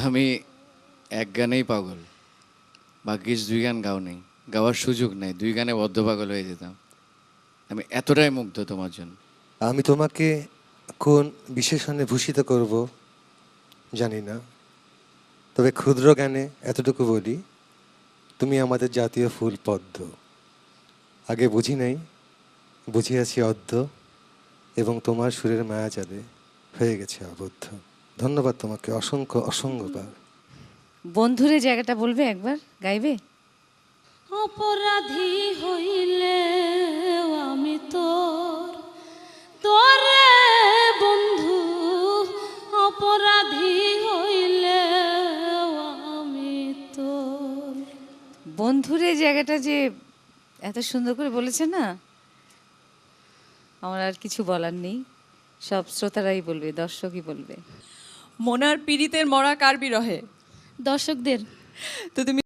আমি এক গানেই পাগল, ভাগ্যিস দুই গান গাও নেই, গাওয়ার সুযোগ নেই, দুই গানে বদ্ধ পাগল হয়ে যেতাম। আমি এতটাই মুগ্ধ তোমার জন্য। আমি তোমাকে কোন বিশেষণে ভূষিত করব জানি না, তবে ক্ষুদ্র জ্ঞানে এতটুকু বলি, তুমি আমাদের জাতীয় ফুল পদ্ম। আগে বুঝি নাই, বুঝিয়াছি অদ্য, এবং তোমার সুরের মায়াজালে হয়ে গেছে আবদ্ধ। ধন্যবাদ তোমাকে, অসংখ্য অসংখ্যবার। বন্ধুরে জায়গাটা বলবে একবার, গাইবে? অপরাধী হইলে আমি তোর তোরে বন্ধু, অপরাধী হইলে আমি তোর। বন্ধুরে জায়গাটা যে এত সুন্দর করে বলেছে না, আমার আর কিছু বলার নেই। সব শ্রোতারাই বলবে, দর্শকই বলবে। মোনার পীড়িতের মরা কার বিরহে? দর্শকদের। তো তুমি